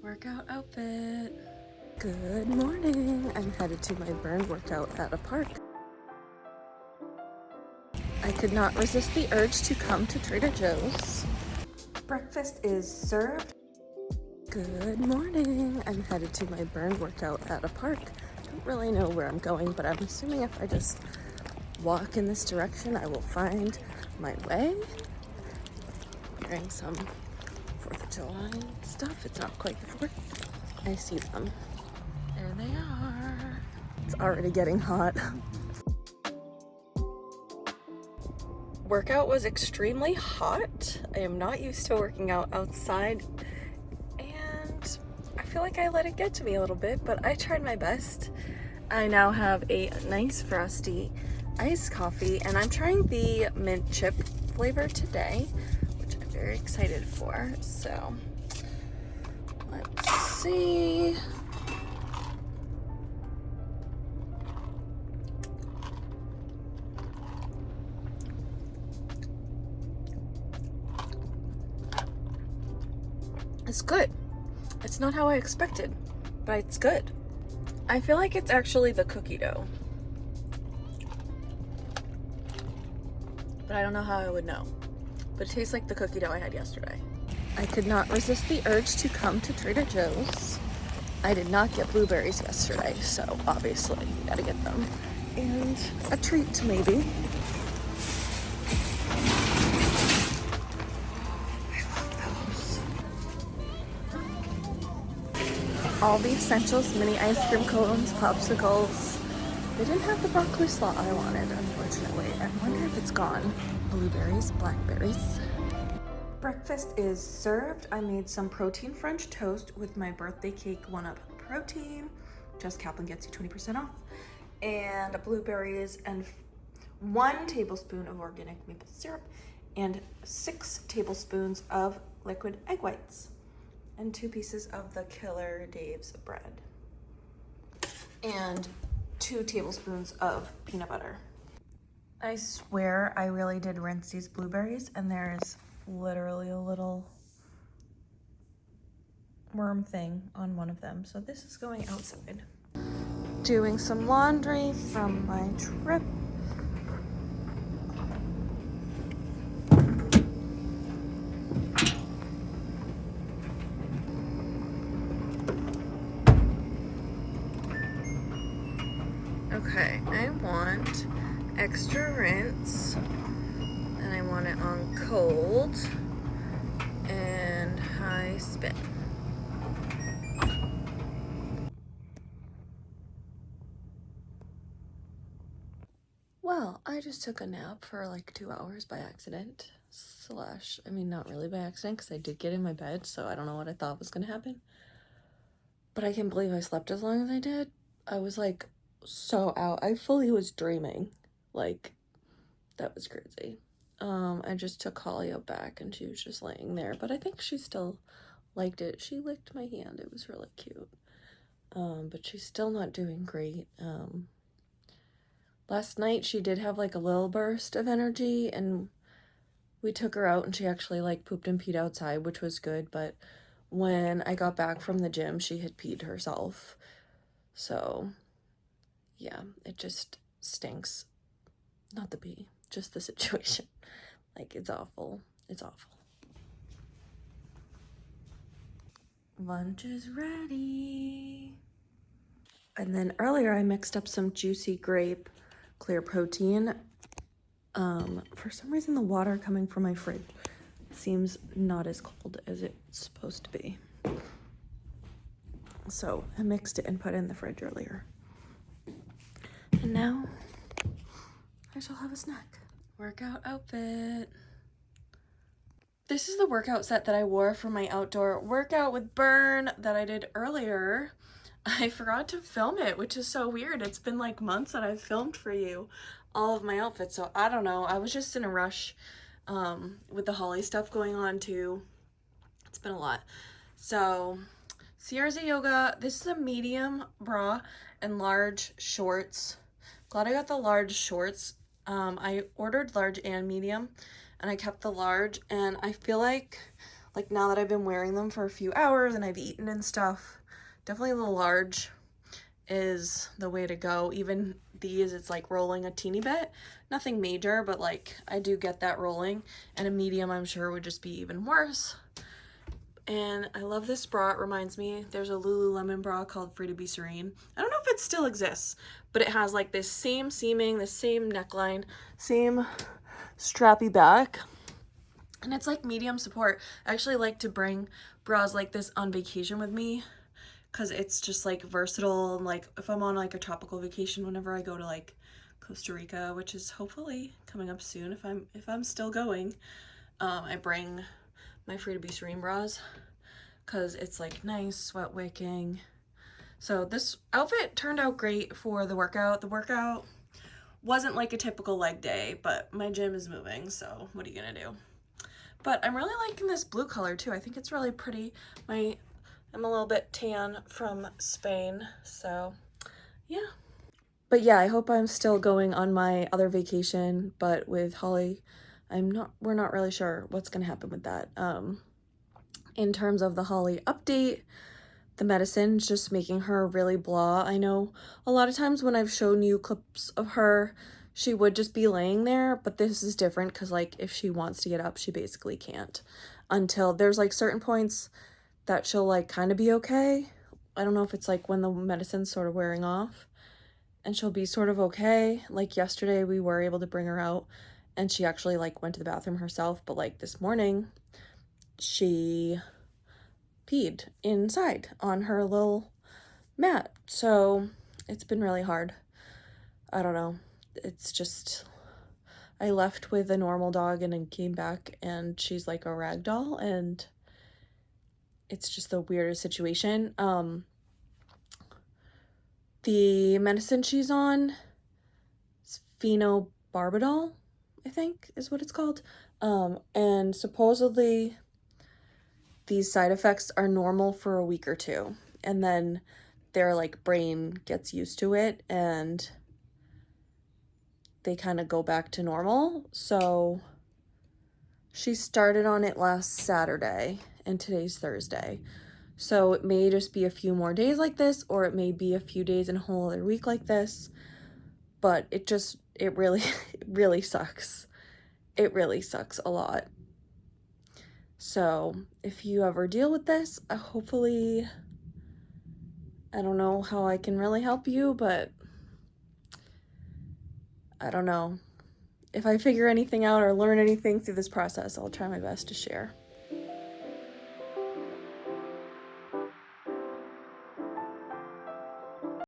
Workout outfit. Good morning. I'm headed to my burn workout at a park. I could not resist the urge to come to Trader Joe's. Breakfast is served. Good morning. I'm headed to my burn workout at a park. Don't really know where I'm going, but I'm assuming if I just walk in this direction, I will find my way. Wearing some 4th of July stuff. It's not quite the 4th. I see them. There they are. It's already getting hot. Workout was extremely hot. I am not used to working out outside, and I feel like I let it get to me a little bit, but I tried my best. I now have a nice frosty iced coffee, and I'm trying the mint chip flavor today, which I'm very excited for. So let's see. It's good. It's not how I expected, but it's good. I feel like it's actually the cookie dough, but I don't know how I would know. But it tastes like the cookie dough I had yesterday. I could not resist the urge to come to Trader Joe's. I did not get blueberries yesterday, so obviously you gotta get them. And a treat, maybe. All the essentials, mini ice cream cones, popsicles. They didn't have the broccoli slaw I wanted, unfortunately. I wonder if it's gone. Blueberries, blackberries. Breakfast is served. I made some protein French toast with my birthday cake 1-up protein. Just Kaplan gets you 20% off. And blueberries and 1 tablespoon of organic maple syrup and 6 tablespoons of liquid egg whites. And 2 pieces of the Killer Dave's bread. And 2 tablespoons of peanut butter. I swear I really did rinse these blueberries, and there's literally a little worm thing on one of them. So this is going outside. Doing some laundry from my trip. Okay, I want extra rinse, and I want it on cold and high spin. Well, I just took a nap for like 2 hours by accident. I mean, not really by accident, because I did get in my bed, so I don't know what I thought was gonna happen. But I can't believe I slept as long as I did. I was like so out. I fully was dreaming. Like, that was crazy. I just took Holly out back, and she was just laying there, but I think she still liked it. She licked my hand. It was really cute. But she's still not doing great. Last night she did have like a little burst of energy, and we took her out, and she actually like pooped and peed outside, which was good. But when I got back from the gym, she had peed herself. So yeah, it just stinks. Not the pee, just the situation. Like, it's awful. It's awful. Lunch is ready. And then earlier I mixed up some juicy grape clear protein. For some reason the water coming from my fridge seems not as cold as it's supposed to be. So I mixed it and put it in the fridge earlier. And now I shall have a snack. Workout outfit. This is the workout set that I wore for my outdoor workout with burn that I did earlier. I forgot to film it, which is so weird. It's been like months that I've filmed for you all of my outfits, so I don't know. I was just in a rush with the Holly stuff going on too. It's been a lot. So CRZ Yoga, this is a medium bra and large shorts. Glad I got the large shorts. I ordered large and medium, and I kept the large, and I feel like like now that I've been wearing them for a few hours and I've eaten and stuff, definitely the large is the way to go. Even these, it's like rolling a teeny bit, nothing major, but like I do get that rolling, and a medium I'm sure would just be even worse. And I love this bra. It reminds me, there's a Lululemon bra called Free to Be Serene. I don't know if it still exists, but it has like this same seaming, the same neckline, same strappy back, and it's like medium support. I actually like to bring bras like this on vacation with me because it's just like versatile, and like if I'm on like a tropical vacation, whenever I go to like Costa Rica, which is hopefully coming up soon if I'm still going, I bring my Free to Be Serene bras because it's like nice, sweat wicking. So this outfit turned out great for the workout. The workout wasn't like a typical leg day, but my gym is moving, so what are you gonna do? But I'm really liking this blue color too. I think it's really pretty. I'm a little bit tan from Spain, so yeah. But yeah, I hope I'm still going on my other vacation, but with Holly, we're not really sure what's gonna happen with that. In terms of the Holly update, the medicine's just making her really blah. I know a lot of times when I've shown you clips of her, she would just be laying there, but this is different because like if she wants to get up, she basically can't until there's like certain points that she'll like kind of be okay. I don't know if it's like when the medicine's sort of wearing off and she'll be sort of okay. Like yesterday we were able to bring her out and she actually like went to the bathroom herself, but like this morning she peed inside on her little mat. So it's been really hard. I don't know. It's just, I left with a normal dog and then came back and she's like a rag doll, and it's just the weirdest situation. The medicine she's on is phenobarbital, I think is what it's called. And supposedly these side effects are normal for a week or two, and then their like brain gets used to it and they kind of go back to normal. So she started on it last Saturday and today's Thursday. So it may just be a few more days like this, or it may be a few days and a whole other week like this. But it really, it really sucks. It really sucks a lot. So if you ever deal with this, hopefully, I don't know how I can really help you, but I don't know. If I figure anything out or learn anything through this process, I'll try my best to share.